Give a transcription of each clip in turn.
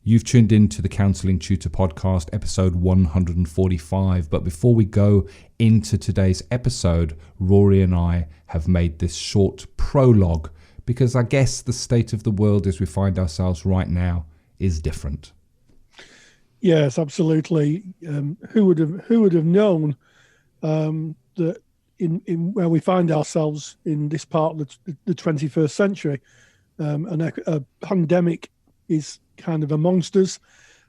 You've tuned in to the Counselling Tutor Podcast, episode 145. But before we go into today's episode, Rory and I have made this short prologue because I guess the state of the world as we find ourselves right now is different. Yes, absolutely. Who would have known that in where we find ourselves in this part of the 21st century, a pandemic is kind of amongst us,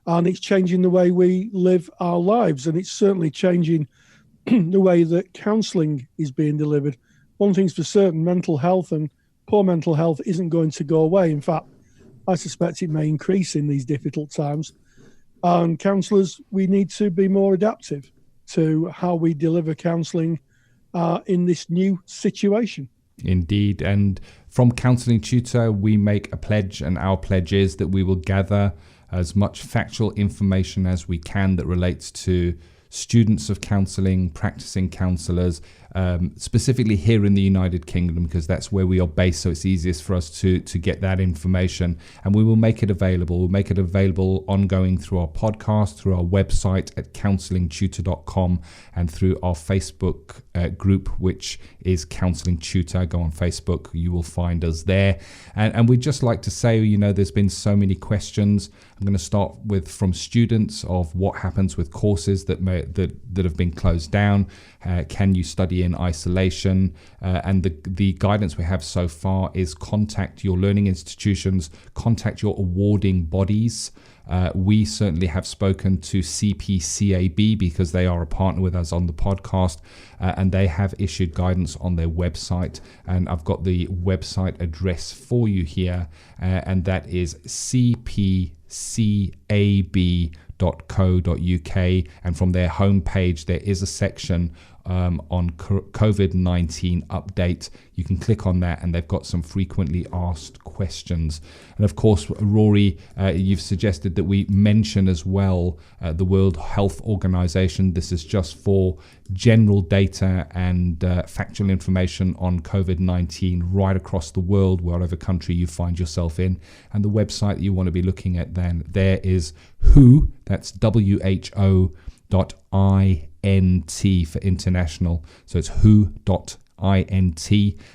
and it's changing the way we live our lives, and it's certainly changing the way that counselling is being delivered. One thing's for certain, mental health and poor mental health isn't going to go away. In fact, I suspect it may increase in these difficult times. And counsellors, we need to be more adaptive to how we deliver counselling in this new situation. Indeed. And from Counselling Tutor, we make a pledge, and our pledge is that we will gather as much factual information as we can that relates to students of counselling, practicing counsellors, specifically here in the United Kingdom, because that's where we are based, so it's easiest for us to get that information, and we will make it available. We'll make it available ongoing through our podcast, through our website at counsellingtutor.com, and through our Facebook group, which is Counselling Tutor. Go on Facebook, you will find us there. And we'd just like to say, there's been so many questions. I'm going to start with from students of what happens with courses that have been closed down. Can you study in isolation? And the guidance we have so far is contact your learning institutions, contact your awarding bodies. We certainly have spoken to CPCAB because they are a partner with us on the podcast, and they have issued guidance on their website. And I've got the website address for you here, and that is cpcab.co.uk. And from their homepage, there is a section on COVID-19 update. You can click on that, and they've got some frequently asked questions. And of course, Rory, you've suggested that we mention as well the World Health Organization. This is just for general data and factual information on COVID-19 right across the world, whatever country you find yourself in. And the website that you want to be looking at then there is WHO, that's WHO.int for international. So it's who.int,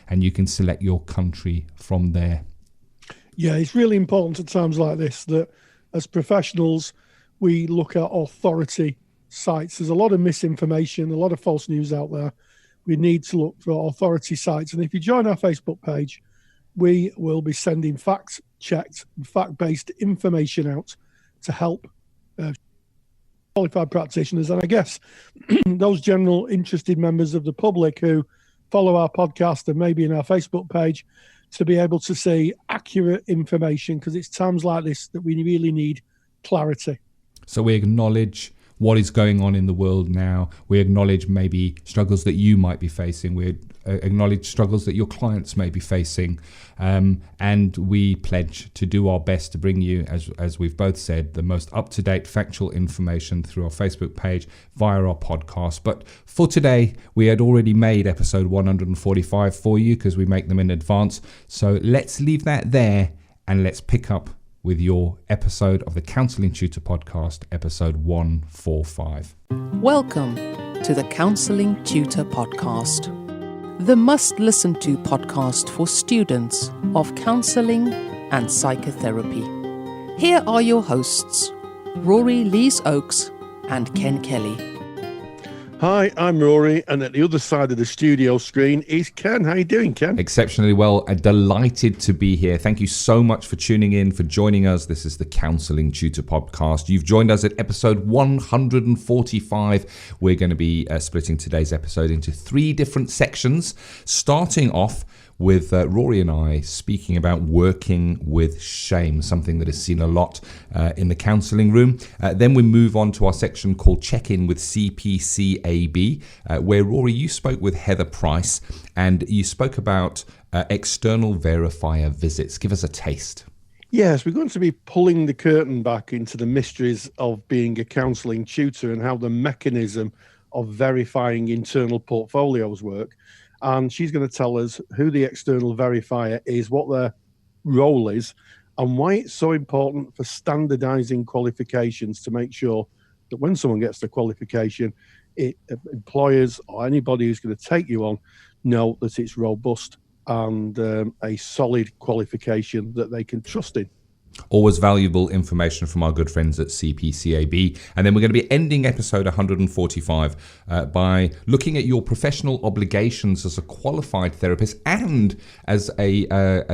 and you can select your country from there. Yeah, it's really important at times like this that as professionals, we look at authority sites. There's a lot of misinformation, a lot of false news out there. We need to look for authority sites. And if you join our Facebook page, we will be sending fact-checked and fact-based information out to help qualified practitioners, and I guess those general interested members of the public who follow our podcast and maybe in our Facebook page, to be able to see accurate information, because it's times like this that we really need clarity. So we acknowledge what is going on in the world now. We acknowledge maybe struggles that you might be facing. We acknowledge struggles that your clients may be facing. And we pledge to do our best to bring you, as we've both said, the most up-to-date factual information through our Facebook page via our podcast. But for today, we had already made episode 145 for you because we make them in advance. So let's leave that there and let's pick up with your episode of the Counselling Tutor Podcast, episode 145. Welcome to the Counselling Tutor Podcast, the must-listen-to podcast for students of counselling and psychotherapy. Here are your hosts, Rory Lees-Oakes and Ken Kelly. Hi, I'm Rory, and at the other side of the studio screen is Ken. How are you doing, Ken? Exceptionally well. Delighted to be here. Thank you so much for tuning in, for joining us. This is the Counselling Tutor Podcast. You've joined us at episode 145. We're going to be splitting today's episode into 3 different sections, starting off with Rory and I speaking about working with shame, something that is seen a lot in the counselling room. Then we move on to our section called Check-In with CPCAB, where Rory, you spoke with Heather Price and you spoke about external verifier visits. Give us a taste. Yes, we're going to be pulling the curtain back into the mysteries of being a counselling tutor and how the mechanism of verifying internal portfolios work. And she's going to tell us who the external verifier is, what their role is, and why it's so important for standardizing qualifications to make sure that when someone gets the qualification, employers or anybody who's going to take you on know that it's robust and a solid qualification that they can trust in. Always valuable information from our good friends at CPCAB. And then we're going to be ending episode 145 by looking at your professional obligations as a qualified therapist and as a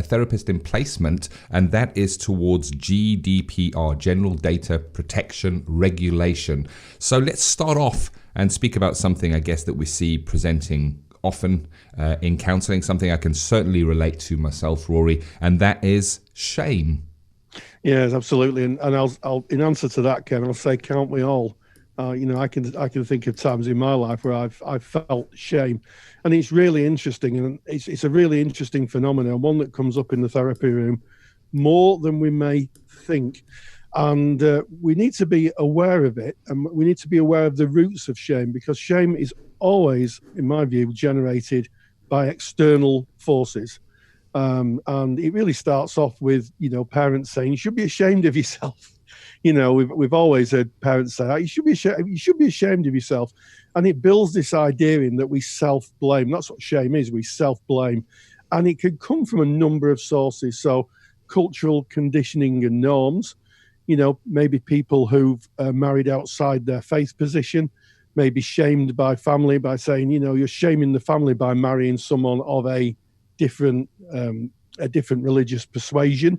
therapist in placement, and that is towards GDPR, General Data Protection Regulation. So let's start off and speak about something, I guess, that we see presenting often in counselling, something I can certainly relate to myself, Rory, and that is shame. Yes, absolutely, and I'll in answer to that, Ken, I'll say, can't we all? I can think of times in my life where I've felt shame, and it's really interesting, and it's a really interesting phenomenon, one that comes up in the therapy room more than we may think, and we need to be aware of it, and we need to be aware of the roots of shame, because shame is always, in my view, generated by external forces. And it really starts off with, parents saying, you should be ashamed of yourself. We've always heard parents say, you should be ashamed of yourself. And it builds this idea in that we self-blame. That's what shame is. We self-blame. And it could come from a number of sources. So cultural conditioning and norms, maybe people who've married outside their faith position, may be shamed by family by saying, you're shaming the family by marrying someone of a different religious persuasion.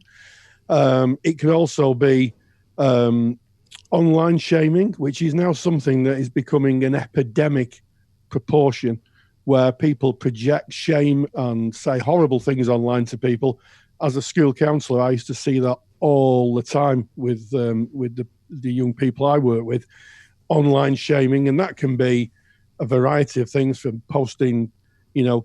It could also be online shaming, which is now something that is becoming an epidemic proportion, where people project shame and say horrible things online to people. As a school counsellor, I used to see that all the time with the young people I work with, online shaming, and that can be a variety of things, from posting,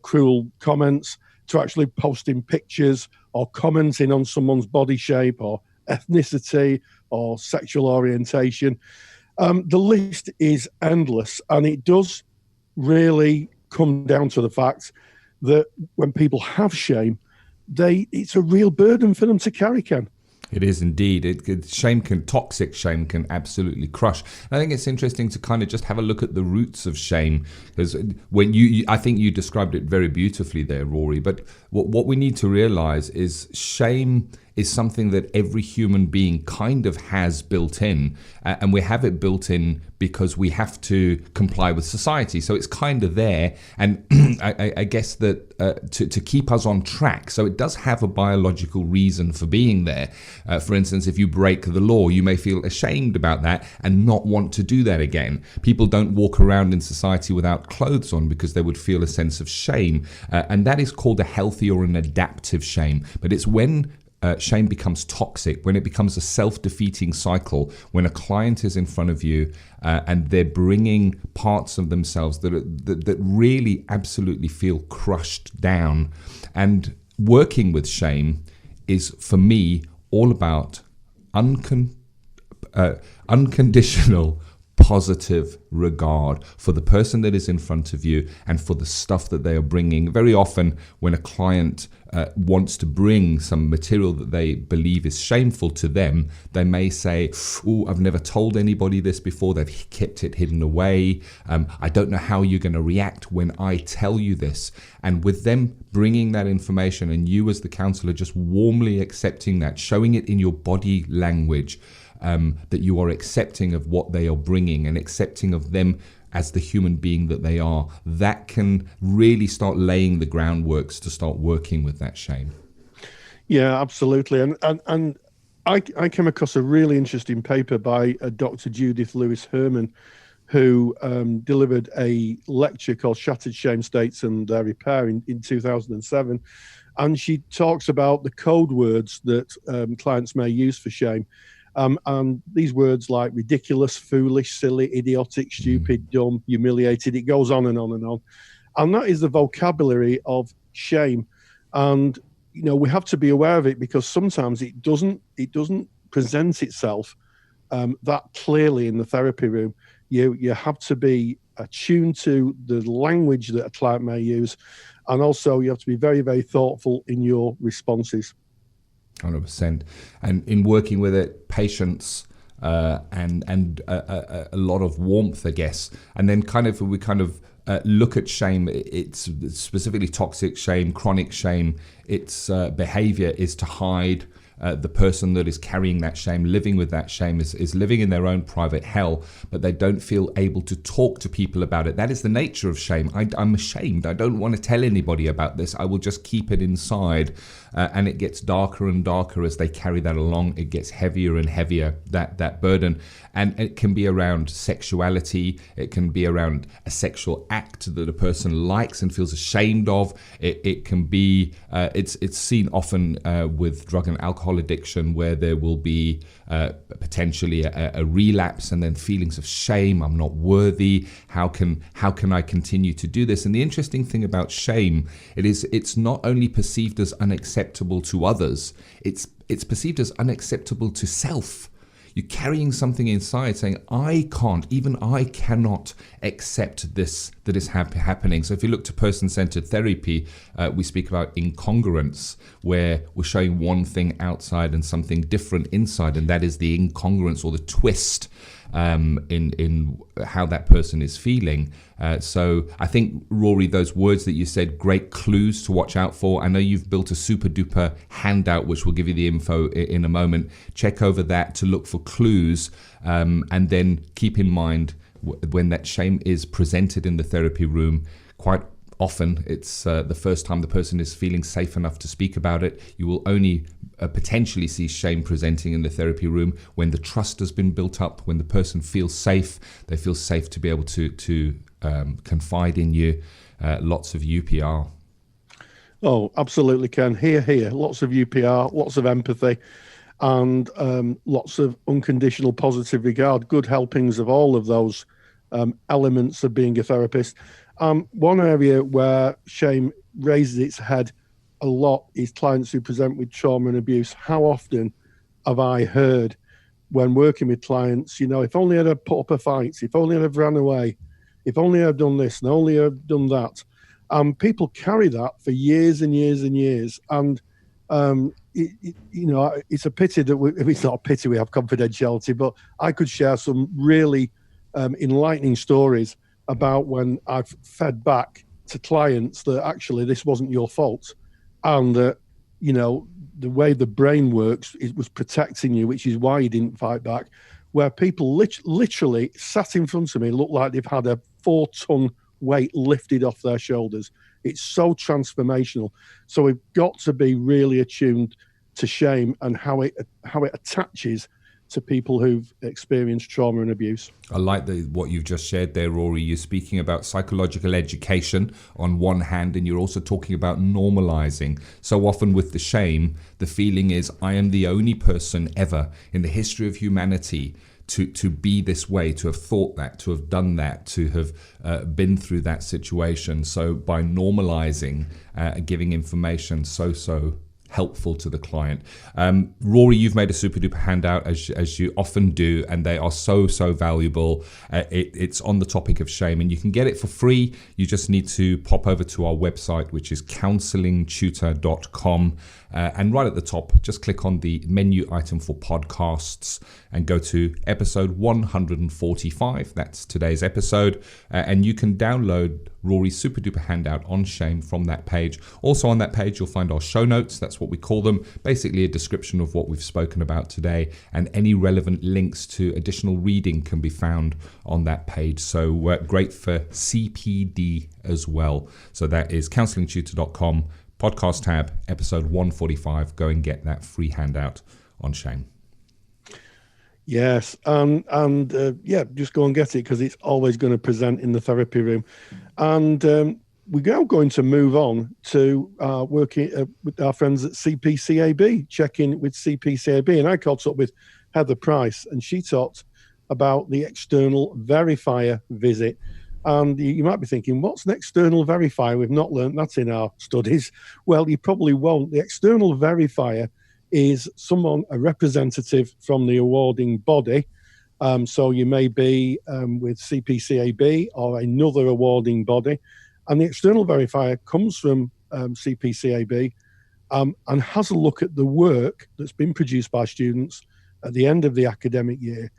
cruel comments, to actually posting pictures or commenting on someone's body shape or ethnicity or sexual orientation. The list is endless, and it does really come down to the fact that when people have shame, it's a real burden for them to carry, Ken. It is indeed. Toxic shame can absolutely crush. And I think it's interesting to kind of just have a look at the roots of shame, because I think you described it very beautifully there, Rory. But what we need to realize is shame is something that every human being kind of has built in, and we have it built in because we have to comply with society. So it's kind of there, and I guess that to keep us on track. So it does have a biological reason for being there. For instance, if you break the law, you may feel ashamed about that and not want to do that again. People don't walk around in society without clothes on because they would feel a sense of shame, and that is called a healthy or an adaptive shame. But it's when shame becomes toxic, when it becomes a self-defeating cycle, when a client is in front of you and they're bringing parts of themselves that really absolutely feel crushed down. And working with shame is, for me, all about unconditional positive regard for the person that is in front of you and for the stuff that they are bringing. Very often when a client wants to bring some material that they believe is shameful to them, they may say, "Oh, I've never told anybody this before." They've kept it hidden away. I don't know how you're going to react when I tell you this. And with them bringing that information, and you as the counsellor just warmly accepting that, showing it in your body language, that you are accepting of what they are bringing and accepting of them as the human being that they are, that can really start laying the groundworks to start working with that shame. Yeah, absolutely. And I came across a really interesting paper by Dr. Judith Lewis Herman, who delivered a lecture called Shattered Shame States and Their Repair in 2007. And she talks about the code words that clients may use for shame. And these words like ridiculous, foolish, silly, idiotic, stupid, dumb, humiliated, it goes on and on and on. And that is the vocabulary of shame. And, we have to be aware of it, because sometimes it doesn't present itself that clearly in the therapy room. You have to be attuned to the language that a client may use. And also you have to be very, very thoughtful in your responses. 100%. And in working with it, patience and a lot of warmth, I guess. And then we look at shame. It's specifically toxic shame, chronic shame. Its behavior is to hide. The person that is carrying that shame, living with that shame, is living in their own private hell, but they don't feel able to talk to people about it. That is the nature of shame. I'm ashamed. I don't want to tell anybody about this. I will just keep it inside. And it gets darker and darker as they carry that along. It gets heavier and heavier, that burden. And it can be around sexuality. It can be around a sexual act that a person likes and feels ashamed of. It can be, it's seen often with drug and alcohol addiction, where there will be potentially a relapse and then feelings of shame. I'm not worthy. How can I continue to do this? And the interesting thing about shame, it's not only perceived as unacceptable to others, it's perceived as unacceptable to self. You're carrying something inside saying, I cannot accept this that is happening. So if you look to person-centered therapy, we speak about incongruence, where we're showing one thing outside and something different inside, and that is the incongruence or the twist in how that person is feeling. So I think, Rory, those words that you said, great clues to watch out for. I know you've built a super duper handout, which will give you the info in a moment. Check over that to look for clues, and then keep in mind when that shame is presented in the therapy room, quite often it's the first time the person is feeling safe enough to speak about it. You will only potentially see shame presenting in the therapy room when the trust has been built up, when the person feels safe. They feel safe to be able to confide in you. Lots of UPR. Oh, absolutely, Ken. Here. Lots of UPR, lots of empathy, and lots of unconditional positive regard, good helpings of all of those elements of being a therapist. One area where shame raises its head a lot is clients who present with trauma and abuse. How often have I heard when working with clients, if only I'd have put up a fight, if only I'd have ran away, if only I'd done this and only I'd done that. People carry that for years and years and years. And, it's a pity that it's not a pity we have confidentiality, but I could share some really enlightening stories about when I've fed back to clients that actually this wasn't your fault. And that, the way the brain works, it was protecting you, which is why you didn't fight back. Where people literally sat in front of me, looked like they've had a 4-ton weight lifted off their shoulders. It's so transformational. So we've got to be really attuned to shame and how it attaches to people who've experienced trauma and abuse. I like what you've just shared there, Rory. You're speaking about psychological education on one hand, and you're also talking about normalizing. So often with the shame, the feeling is, I am the only person ever in the history of humanity to be this way, to have thought that, to have done that, to have been through that situation. So by normalizing, giving information, so helpful to the client. Rory, you've made a super duper handout as you often do, and they are so valuable. It's on the topic of shame, and you can get it for free. You just need to pop over to our website, which is counsellingtutor.com, and right at the top, just click on the menu item for podcasts and go to episode 145. That's today's episode, and you can download Rory's super duper handout on shame from that page. Also on that page, you'll find our show notes. That's what we call them. Basically a description of what we've spoken about today, and any relevant links to additional reading can be found on that page. So great for CPD as well. So that is counsellingtutor.com, podcast tab, episode 145. Go and get that free handout on shame. Yes, and just go and get it, because it's always going to present in the therapy room. And we're now going to move on to working with our friends at CPCAB, checking with CPCAB. And I caught up with Heather Price, and she talked about the external verifier visit. And you might be thinking, what's an external verifier? We've not learned that in our studies. Well, you probably won't. The external verifier is a representative from the awarding body. So you may be with CPCAB or another awarding body. And the external verifier comes from CPCAB, and has a look at the work that's been produced by students at the end of the academic year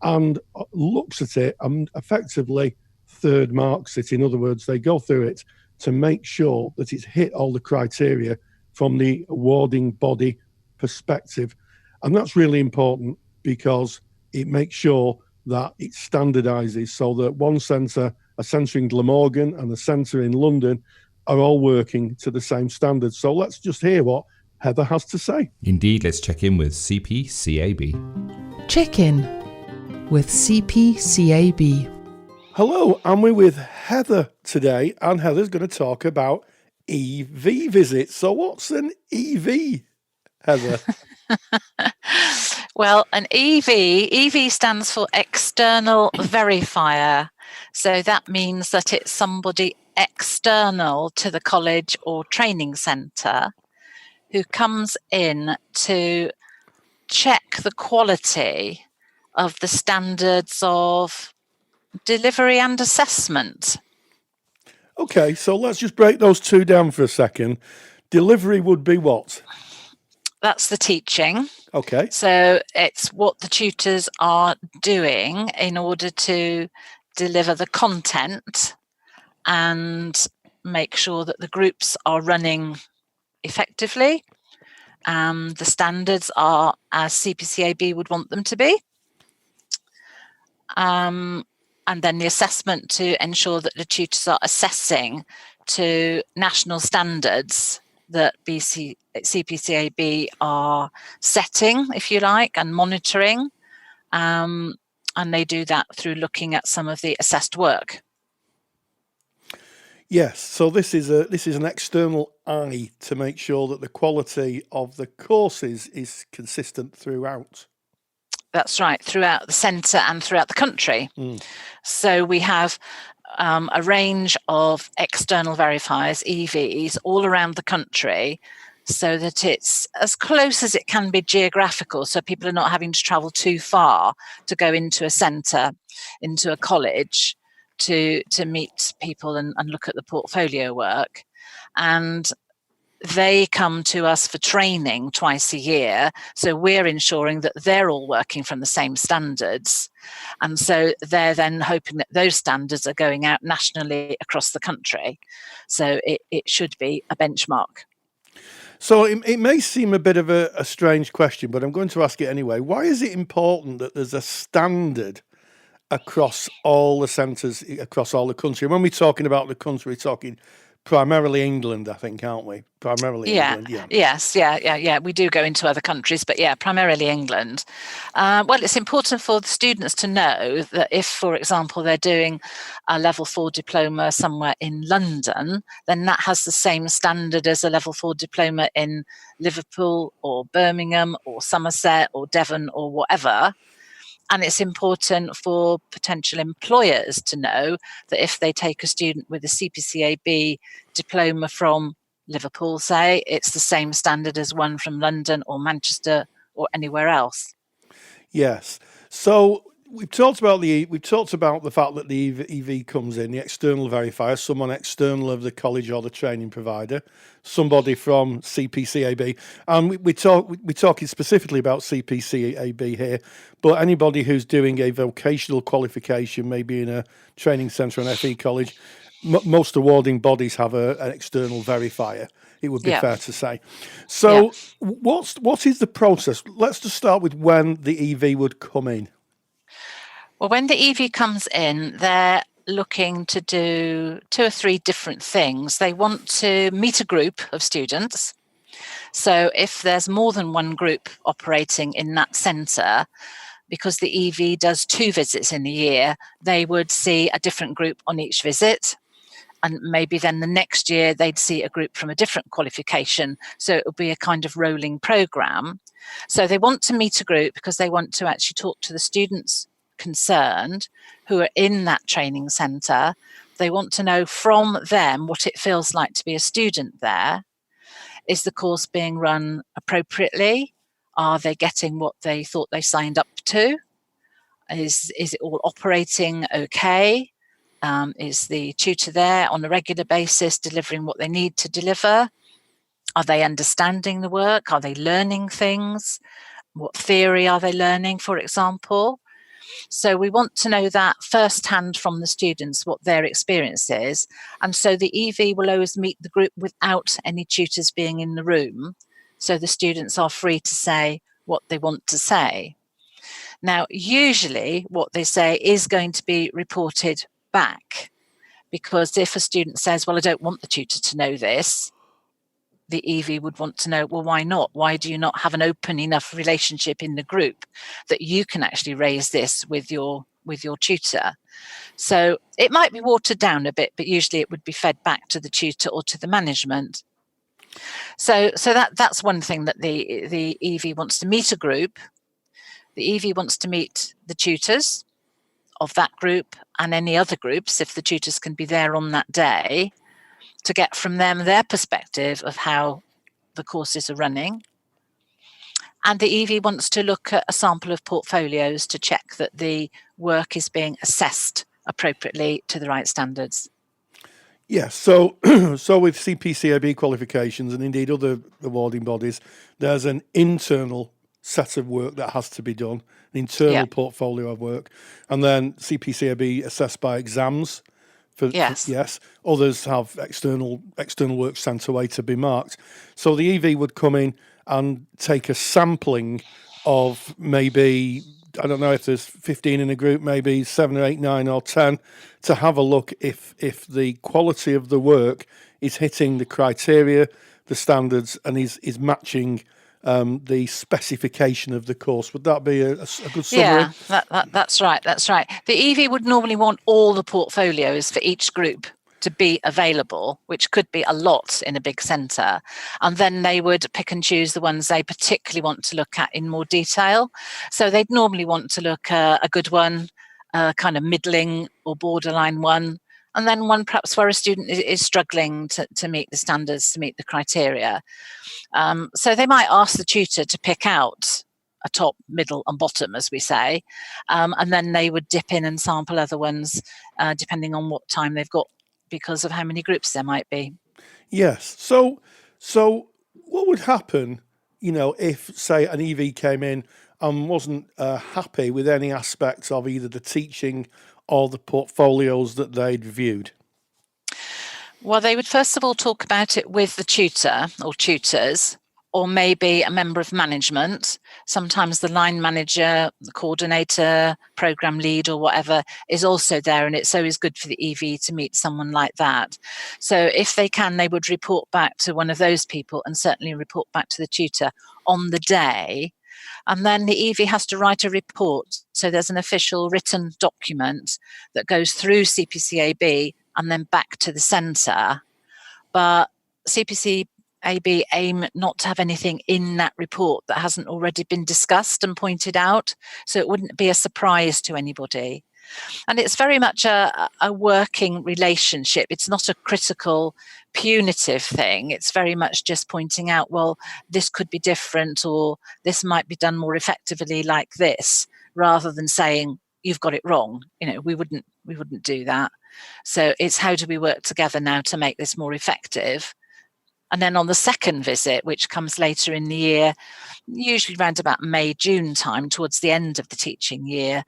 and looks at it and effectively third marks it. In other words, they go through it to make sure that it's hit all the criteria from the awarding body perspective. And that's really important because it makes sure that it standardises so that one centre, a centre in Glamorgan and a centre in London, are all working to the same standards. So let's just hear what Heather has to say. Indeed, let's check in with CPCAB. Check in with CPCAB. Hello, and we're with Heather today, and Heather's going to talk about EV visits. So what's an EV, Heather? Well, an EV stands for external verifier. So that means that it's somebody external to the college or training centre who comes in to check the quality of the standards of delivery and assessment. Okay, so let's just break those two down for a second. Delivery would be what? That's the teaching. Okay. So it's what the tutors are doing in order to deliver the content and make sure that the groups are running effectively. The standards are as CPCAB would want them to be. And then the assessment to ensure that the tutors are assessing to national standards that CPCAB are setting, if you like, and monitoring. And they do that through looking at some of the assessed work. Yes, so this is an external eye to make sure that the quality of the courses is consistent throughout. That's right, throughout the centre and throughout the country. So we have a range of external verifiers, EVs, all around the country, so that it's as close as it can be geographical, so people are not having to travel too far to go into a centre, into a college, to meet people and look at the portfolio work. And they come to us for training twice a year. So we're ensuring that they're all working from the same standards. And so they're then hoping that those standards are going out nationally across the country. So it should be a benchmark. So it may seem a bit of a strange question, but I'm going to ask it anyway. Why is it important that there's a standard across all the centres, across all the country? When we're talking about the country, we're talking primarily England, I think, aren't we? Primarily England, yeah. Yes, yeah. We do go into other countries, but yeah, primarily England. Well, it's important for the students to know that if, for example, they're doing a level 4 diploma somewhere in London, then that has the same standard as a level 4 diploma in Liverpool or Birmingham or Somerset or Devon or whatever. And it's important for potential employers to know that if they take a student with a CPCAB diploma from Liverpool, say, it's the same standard as one from London or Manchester or anywhere else. Yes. So we've talked about the fact that the EV comes in, the external verifier, someone external of the college or the training provider, somebody from CPCAB, and we're talking specifically about CPCAB here, but anybody who's doing a vocational qualification, maybe in a training centre, an FE college, most awarding bodies have an external verifier. It would be fair to say. So what is the process? Let's just start with when the EV would come in. Well, when the EV comes in, they're looking to do 2 or 3 different things. They want to meet a group of students. So if there's more than one group operating in that centre, because the EV does 2 visits in a year, they would see a different group on each visit. And maybe then the next year they'd see a group from a different qualification. So it would be a kind of rolling programme. So they want to meet a group because they want to actually talk to the students concerned who are in that training centre. They want to know from them what it feels like to be a student there. Is the course being run appropriately? Are they getting what they thought they signed up to? Is it all operating okay? Is the tutor there on a regular basis delivering what they need to deliver? Are they understanding the work? Are they learning things? What theory are they learning, for example? So we want to know that firsthand from the students, what their experience is. And so the EV will always meet the group without any tutors being in the room. So the students are free to say what they want to say. Now, usually what they say is going to be reported back, because if a student says, well, I don't want the tutor to know this, the EV would want to know, well, why not? Why do you not have an open enough relationship in the group that you can actually raise this with your tutor? So it might be watered down a bit, but usually it would be fed back to the tutor or to the management. So that's one thing, that the EV wants to meet a group. The EV wants to meet the tutors of that group and any other groups, if the tutors can be there on that day, to get from them their perspective of how the courses are running. And the EV wants to look at a sample of portfolios to check that the work is being assessed appropriately to the right standards. Yes, so with CPCAB qualifications and indeed other awarding bodies, there's an internal set of work that has to be done, an internal portfolio of work, and then CPCAB assessed by exams. Yes. Others have external work sent away to be marked. So the EV would come in and take a sampling of maybe, I don't know if there's 15 in a group, maybe 7 or 8, 9 or 10, to have a look if the quality of the work is hitting the criteria, the standards, and is matching the specification of the course. Would that be a good summary? Yeah, that's right. The EV would normally want all the portfolios for each group to be available, which could be a lot in a big centre. And then they would pick and choose the ones they particularly want to look at in more detail. So they'd normally want to look at a good one, a kind of middling or borderline one, and then one perhaps where a student is struggling to meet the standards, to meet the criteria. So they might ask the tutor to pick out a top, middle and bottom, as we say, and then they would dip in and sample other ones depending on what time they've got, because of how many groups there might be. Yes. So what would happen, if, say, an EV came in and wasn't happy with any aspects of either the teaching or the portfolios that they'd viewed? Well, they would first of all talk about it with the tutor or tutors, or maybe a member of management. Sometimes the line manager, the coordinator, program lead or whatever is also there, and it's always good for the EV to meet someone like that. So if they can, they would report back to one of those people and certainly report back to the tutor on the day. And then the EV has to write a report. So there's an official written document that goes through CPCAB and then back to the centre. But CPCAB aim not to have anything in that report that hasn't already been discussed and pointed out, so it wouldn't be a surprise to anybody. And it's very much a working relationship. It's not a critical, punitive thing. It's very much just pointing out, well, this could be different, or this might be done more effectively like this, rather than saying, you've got it wrong. We wouldn't do that. So it's how do we work together now to make this more effective? And then on the second visit, which comes later in the year, usually around about May, June time, towards the end of the teaching year,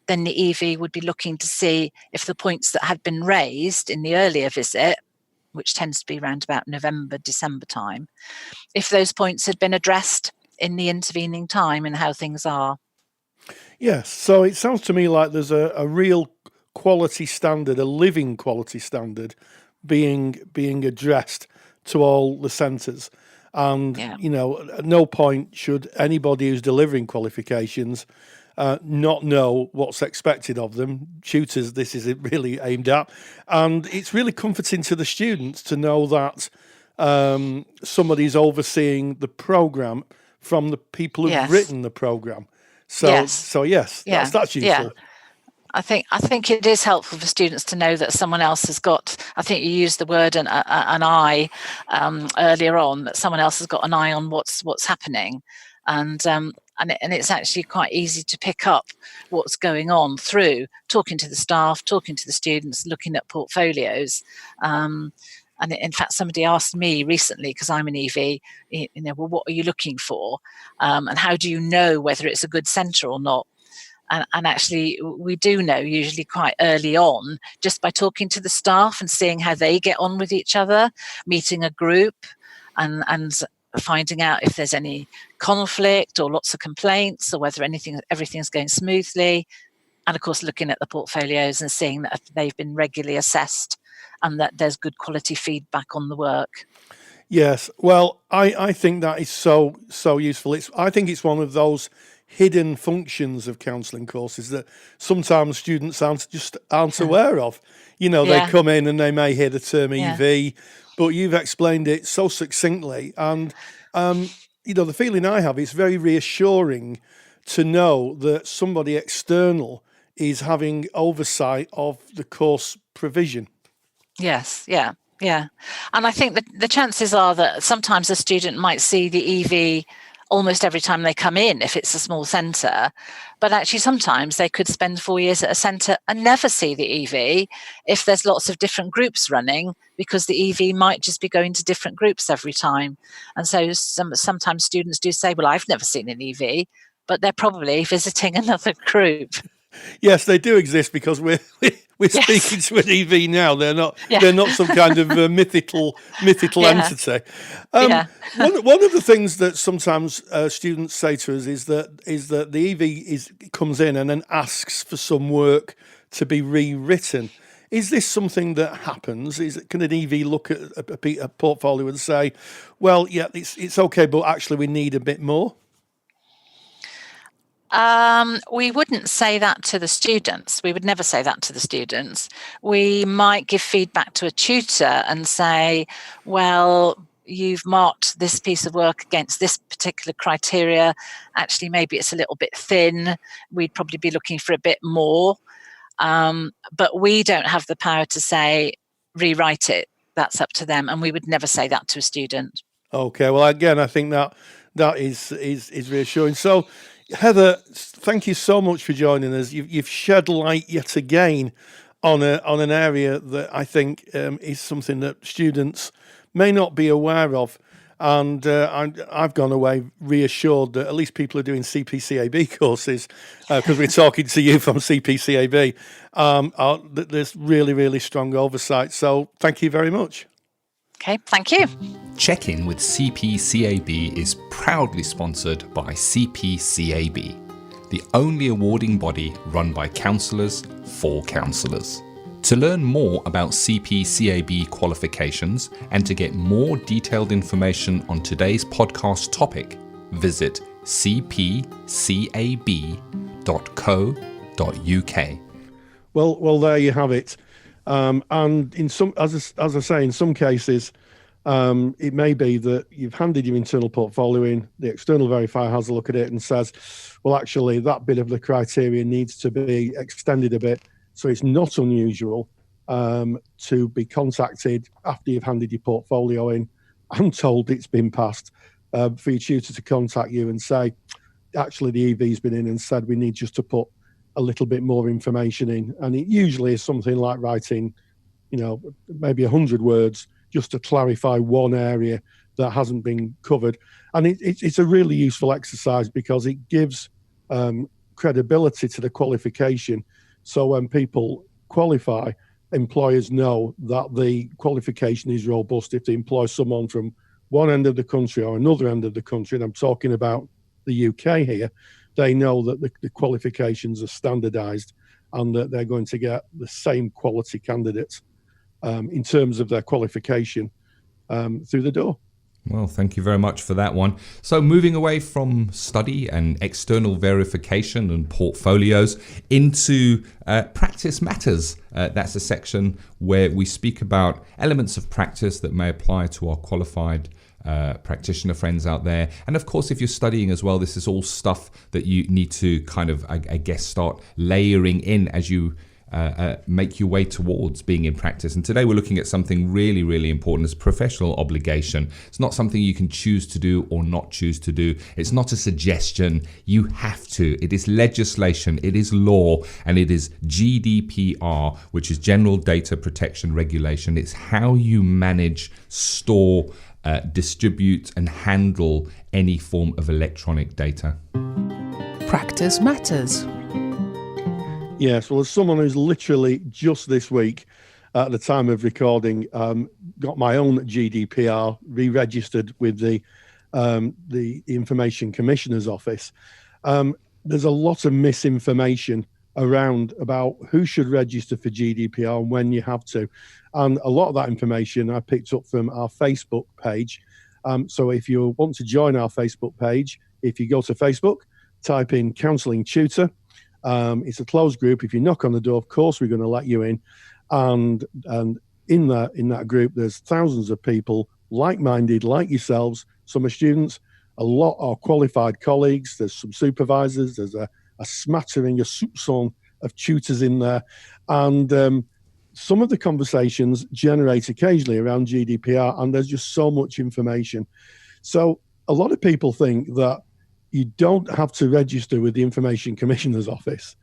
then the EV would be looking to see if the points that had been raised in the earlier visit, which tends to be around about November, December time, if those points had been addressed in the intervening time and how things are. Yes, so it sounds to me like there's a real quality standard, a living quality standard being addressed to all the centres. And, at no point should anybody who's delivering qualifications not know what's expected of them. Tutors, this is really aimed at. And it's really comforting to the students to know that somebody's overseeing the programme from the people who've written the programme. So yes, that's useful. Yeah. I think it is helpful for students to know that someone else has got, I think you used the word an eye earlier on, that someone else has got an eye on what's happening. And it's actually quite easy to pick up what's going on through talking to the staff, talking to the students, looking at portfolios. And in fact, somebody asked me recently, because I'm an EV, well, what are you looking for? And how do you know whether it's a good centre or not? And actually, we do know usually quite early on, just by talking to the staff and seeing how they get on with each other, meeting a group and finding out if there's any conflict or lots of complaints, or whether everything's going smoothly. And of course, looking at the portfolios and seeing that they've been regularly assessed and that there's good quality feedback on the work. Yes, well, I think that is so useful. I think it's one of those hidden functions of counselling courses that sometimes students aren't aware of. They come in and they may hear the term EV, but you've explained it so succinctly. And, the feeling I have is very reassuring to know that somebody external is having oversight of the course provision. Yes, yeah. And I think that the chances are that sometimes a student might see the EV almost every time they come in if it's a small centre, but actually sometimes they could spend 4 years at a centre and never see the EV if there's lots of different groups running, because the EV might just be going to different groups every time. And so sometimes students do say, well, I've never seen an EV, but they're probably visiting another group. Yes, they do exist, because we're speaking to an EV now. They're not some kind of mythical entity. One of the things that sometimes students say to us is that the EV comes in and then asks for some work to be rewritten. Is this something that happens? Can an EV look at a portfolio and say, well, yeah, it's okay, but actually we need a bit more? We wouldn't say that to the students. We would never say that to the students. We might give feedback to a tutor and say, well, you've marked this piece of work against this particular criteria. Actually, maybe it's a little bit thin. We'd probably be looking for a bit more. But we don't have the power to say, rewrite it. That's up to them. And we would never say that to a student. Okay. Well, again, I think that is reassuring. So, Heather, thank you so much for joining us. You've shed light yet again on an area that I think is something that students may not be aware of, and I've gone away reassured that at least people are doing CPCAB courses, because we're talking to you from CPCAB. There's really, really strong oversight. So thank you very much. Okay, thank you. Check-in with CPCAB is proudly sponsored by CPCAB, the only awarding body run by counsellors for counsellors. To learn more about CPCAB qualifications and to get more detailed information on today's podcast topic, visit cpcab.co.uk. Well, there you have it. And in some, as I say, in some cases, it may be that you've handed your internal portfolio in, the external verifier has a look at it and says, well, actually, that bit of the criteria needs to be extended a bit. So it's not unusual to be contacted after you've handed your portfolio in and told it's been passed, for your tutor to contact you and say, actually, the EV's been in and said we need just to put a little bit more information in. And it usually is something like writing, maybe 100 words just to clarify one area that hasn't been covered. And it's a really useful exercise because it gives credibility to the qualification. So when people qualify, employers know that the qualification is robust. If they employ someone from one end of the country or another end of the country, and I'm talking about the UK here, they know that the qualifications are standardised and that they're going to get the same quality candidates in terms of their qualification through the door. Well, thank you very much for that one. So moving away from study and external verification and portfolios into practice matters. That's a section where we speak about elements of practice that may apply to our qualified practitioner friends out there. And of course, if you're studying as well, this is all stuff that you need to kind of, I guess, start layering in as you make your way towards being in practice. And today we're looking at something really, really important as professional obligation. It's not something you can choose to do or not choose to do. It's not a suggestion. You have to. It is legislation, it is law, and it is GDPR, which is General Data Protection Regulation. It's how you manage, store, distribute and handle any form of electronic data. Practice matters. Yes, well, as someone who's literally just this week, at the time of recording, got my own GDPR re-registered with the Information Commissioner's Office, there's a lot of misinformation around about who should register for GDPR and when you have to. And a lot of that information I picked up from our Facebook page. So if you want to join our Facebook page, if you go to Facebook, type in Counselling Tutor. It's a closed group. If you knock on the door, of course, we're going to let you in. And in that group, there's thousands of people like-minded, like yourselves. Some are students, a lot are qualified colleagues. There's some supervisors. There's a smattering, a soupçon of tutors in there. And some of the conversations generate occasionally around GDPR, and there's just so much information. So a lot of people think that you don't have to register with the Information Commissioner's Office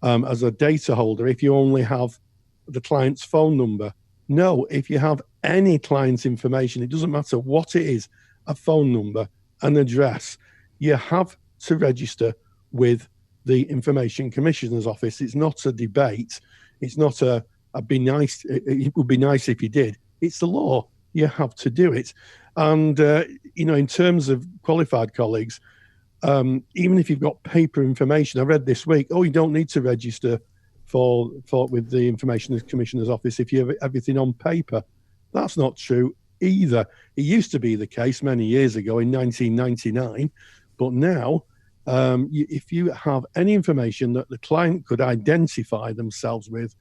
as a data holder if you only have the client's phone number. No, if you have any client's information, it doesn't matter what it is, a phone number, an address, you have to register with the Information Commissioner's Office. It's not a debate. It's not be nice. It would be nice if you did. It's the law. You have to do it. And, in terms of qualified colleagues, even if you've got paper information, I read this week, you don't need to register for with the Information Commissioner's Office if you have everything on paper. That's not true either. It used to be the case many years ago in 1999, but now if you have any information that the client could identify themselves with,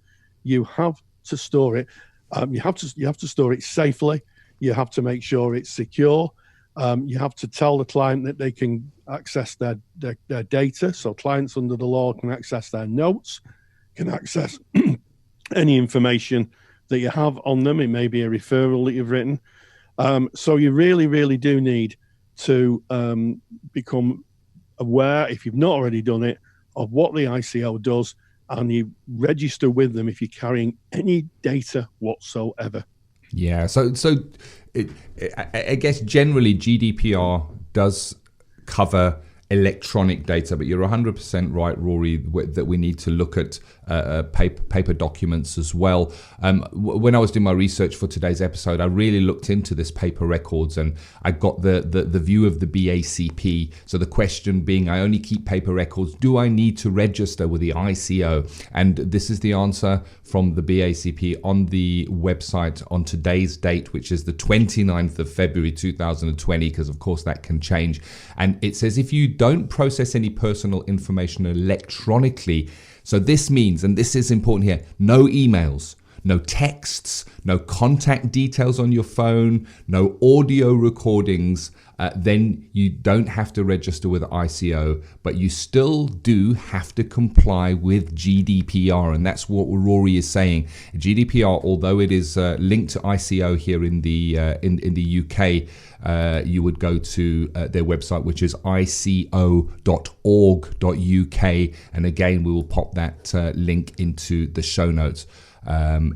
you have to store it. You have to store it safely. You have to make sure it's secure. You have to tell the client that they can access their data. So clients under the law can access their notes, can access any information that you have on them. It may be a referral that you've written. So you really, really do need to become aware, if you've not already done it, of what the ICO does, and you register with them if you're carrying any data whatsoever. Yeah, so I guess generally GDPR does cover electronic data, but you're 100% right, Rory, that we need to look at paper documents as well. When I was doing my research for today's episode, I really looked into this paper records, and I got the view of the BACP. So the question being, I only keep paper records. Do I need to register with the ICO? And this is the answer from the BACP on the website on today's date, which is the 29th of February 2020, because of course that can change. And it says if you don't process any personal information electronically, so this means, and this is important here, no emails, no texts, no contact details on your phone, no audio recordings, then you don't have to register with ICO, but you still do have to comply with GDPR. And that's what Rory is saying. GDPR, although it is linked to ICO here in the UK, you would go to their website, which is ico.org.uk. And again, we will pop that link into the show notes.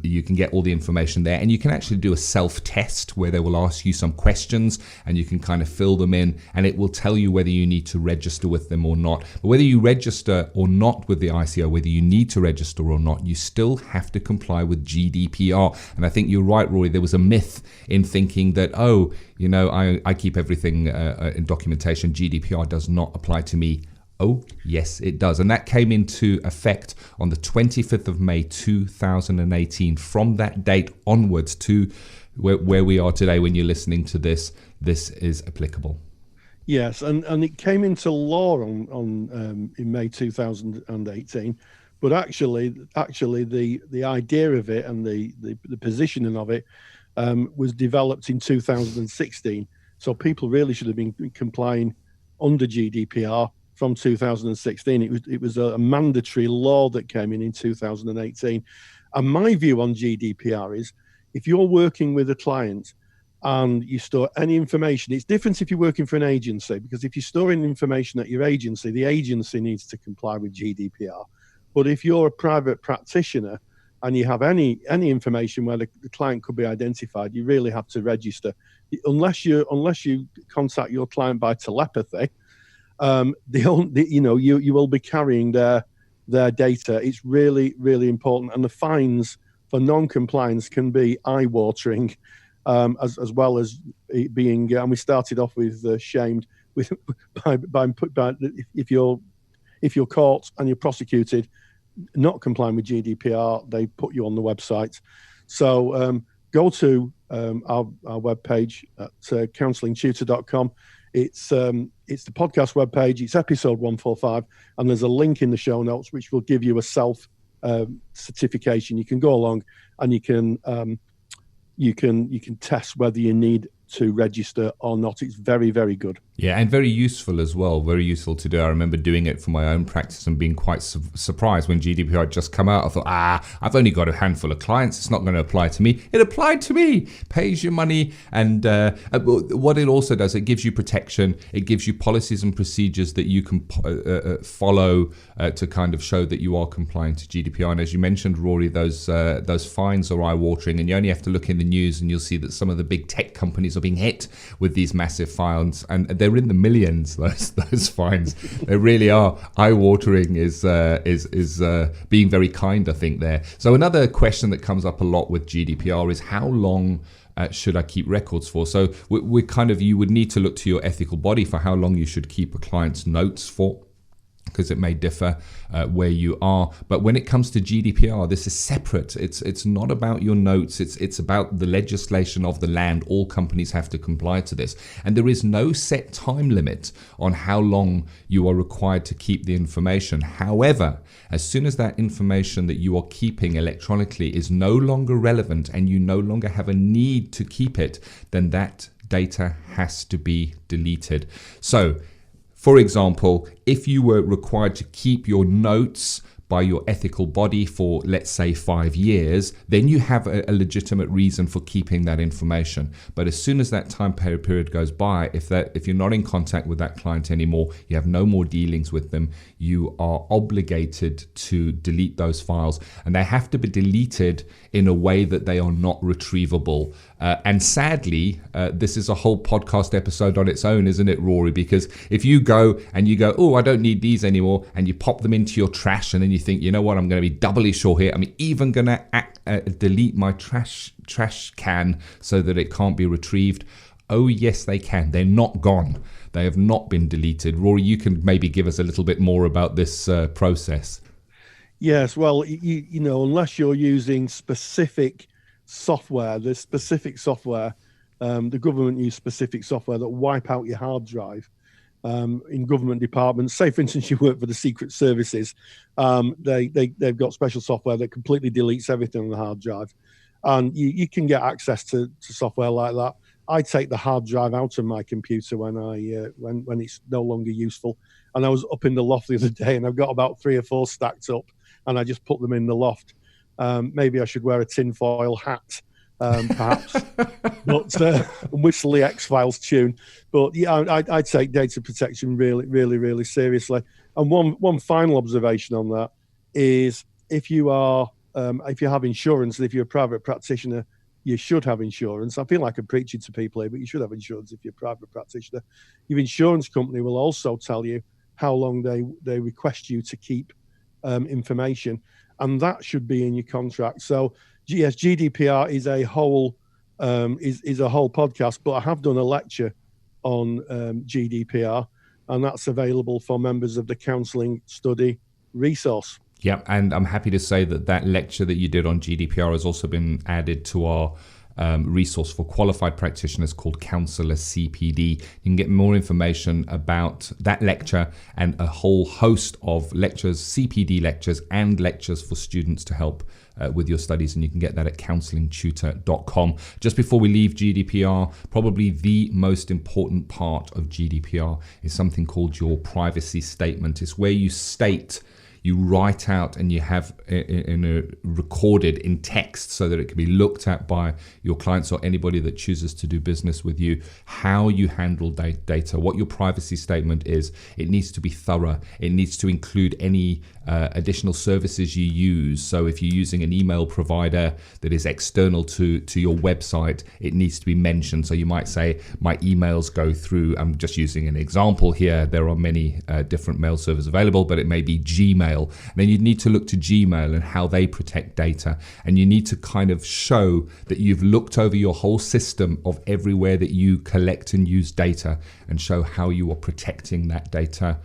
You can get all the information there, and you can actually do a self-test where they will ask you some questions and you can kind of fill them in, and it will tell you whether you need to register with them or not. But whether you register or not with the ICO, whether you need to register or not, you still have to comply with GDPR. And I think you're right, Rory, there was a myth in thinking that, I keep everything in documentation, GDPR does not apply to me. Oh, yes, it does. And that came into effect on the 25th of May, 2018. From that date onwards to where we are today, when you're listening to this is applicable. Yes, and it came into law in May 2018. But actually, the idea of it and the positioning of it was developed in 2016. So people really should have been complying under GDPR from 2016. It was a mandatory law that came in 2018. And my view on GDPR is, if you're working with a client and you store any information, it's different if you're working for an agency, because if you're storing information at your agency, the agency needs to comply with GDPR. But if you're a private practitioner and you have any information where the client could be identified, you really have to register. Unless you contact your client by telepathy, you will be carrying their data. It's really, really important, and the fines for non-compliance can be eye-watering, as well as being. And we started off with shamed with by if you're caught and you're prosecuted not complying with GDPR, they put you on the website. So go to our webpage at counsellingtutor.com. It's the podcast webpage. It's episode 145, and there's a link in the show notes which will give you a self certification. You can go along and you can test whether you need to register or not. It's very, very good. Yeah, and very useful as well. Very useful to do. I remember doing it for my own practice and being quite surprised when GDPR had just come out. I thought, I've only got a handful of clients. It's not going to apply to me. It applied to me. Pays your money. And what it also does, it gives you protection. It gives you policies and procedures that you can follow to kind of show that you are compliant to GDPR. And as you mentioned, Rory, those fines are eye-watering. And you only have to look in the news and you'll see that some of the big tech companies are being hit with these massive fines. And they're in the millions, those fines. They really are. Eye-watering is being very kind, I think, there. So another question that comes up a lot with GDPR is how long should I keep records for? So you would need to look to your ethical body for how long you should keep a client's notes for, because it may differ where you are. But when it comes to GDPR, this is separate. It's not about your notes. It's about the legislation of the land. All companies have to comply to this. And there is no set time limit on how long you are required to keep the information. However, as soon as that information that you are keeping electronically is no longer relevant and you no longer have a need to keep it, then that data has to be deleted. So, for example, if you were required to keep your notes by your ethical body for, let's say, 5 years, then you have a legitimate reason for keeping that information. But as soon as that time period goes by, if you're not in contact with that client anymore, you have no more dealings with them, you are obligated to delete those files. And they have to be deleted in a way that they are not retrievable. And sadly, this is a whole podcast episode on its own, isn't it, Rory? Because if you go, oh, I don't need these anymore, and you pop them into your trash, and then you think, you know what, I'm going to be doubly sure here. I'm even going to delete my trash can so that it can't be retrieved. Oh, yes, they can. They're not gone. They have not been deleted. Rory, you can maybe give us a little bit more about this process. Yes, well, you know, unless you're using specific software, there's specific software. The government use specific software that wipe out your hard drive. In government departments, say for instance you work for the Secret Services, they've got special software that completely deletes everything on the hard drive, and you can get access to software like that. I take the hard drive out of my computer when it's no longer useful. And I was up in the loft the other day, and I've got about 3 or 4 stacked up, and I just put them in the loft. Maybe I should wear a tinfoil hat. Perhaps, but whistle the X-Files tune. But yeah, I take data protection really, really, really seriously. And one final observation on that is if you have insurance, and if you're a private practitioner, you should have insurance. I feel like I'm preaching to people here, but you should have insurance if you're a private practitioner. Your insurance company will also tell you how long they request you to keep information, and that should be in your contract. So yes, GDPR is a whole podcast, but I have done a lecture on GDPR, and that's available for members of the Counselling Study resource. Yeah, and I'm happy to say that lecture that you did on GDPR has also been added to our resource for qualified practitioners called Counselor CPD. You can get more information about that lecture and a whole host of lectures, CPD lectures and lectures for students to help with your studies, and you can get that at counsellingtutor.com. Just before we leave GDPR, probably the most important part of GDPR is something called your privacy statement. It's where you state, you write out, and you have recorded in text so that it can be looked at by your clients or anybody that chooses to do business with you, how you handle data, what your privacy statement is. It needs to be thorough. It needs to include any additional services you use. So if you're using an email provider that is external to your website, it needs to be mentioned. So you might say, my emails go through, I'm just using an example here, there are many different mail servers available, but it may be Gmail. And then you need to look to Gmail and how they protect data. And you need to kind of show that you've looked over your whole system of everywhere that you collect and use data, and show how you are protecting that data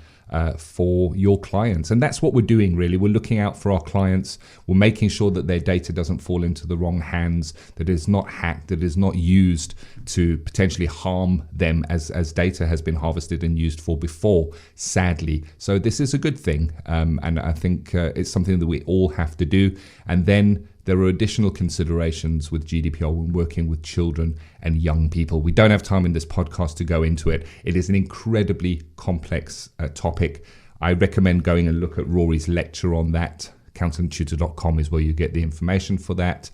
for your clients. And that's what we're doing, really. We're looking out for our clients. We're making sure that their data doesn't fall into the wrong hands, that it is not hacked, that it is not used to potentially harm them as data has been harvested and used for before, sadly. So this is a good thing. And I think it's something that we all have to do. And then there are additional considerations with GDPR when working with children and young people. We don't have time in this podcast to go into it. It is an incredibly complex topic. I recommend going and look at Rory's lecture on that. Counsellingtutor.com is where you get the information for that.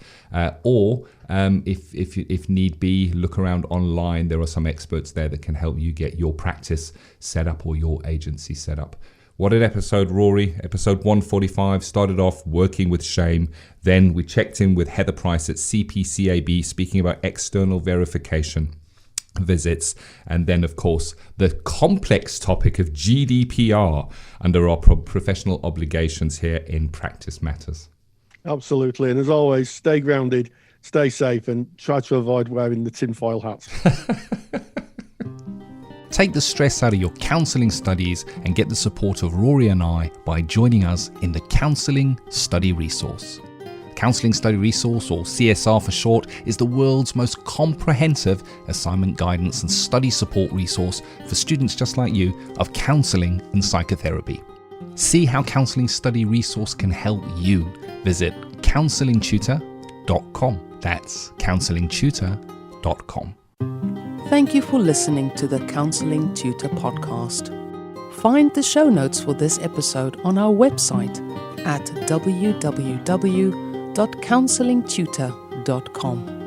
Or if need be, look around online. There are some experts there that can help you get your practice set up or your agency set up. What an episode, Rory. Episode 145 started off working with shame. Then we checked in with Heather Price at CPCAB, speaking about external verification visits. And then, of course, the complex topic of GDPR under our professional obligations here in Practice Matters. Absolutely. And as always, stay grounded, stay safe, and try to avoid wearing the tinfoil hats. Take the stress out of your counselling studies and get the support of Rory and I by joining us in the Counselling Study Resource. Counselling Study Resource, or CSR for short, is the world's most comprehensive assignment guidance and study support resource for students just like you of counselling and psychotherapy. See how Counselling Study Resource can help you. Visit counsellingtutor.com. That's counsellingtutor.com. Thank you for listening to the Counselling Tutor Podcast. Find the show notes for this episode on our website at www.counsellingtutor.com.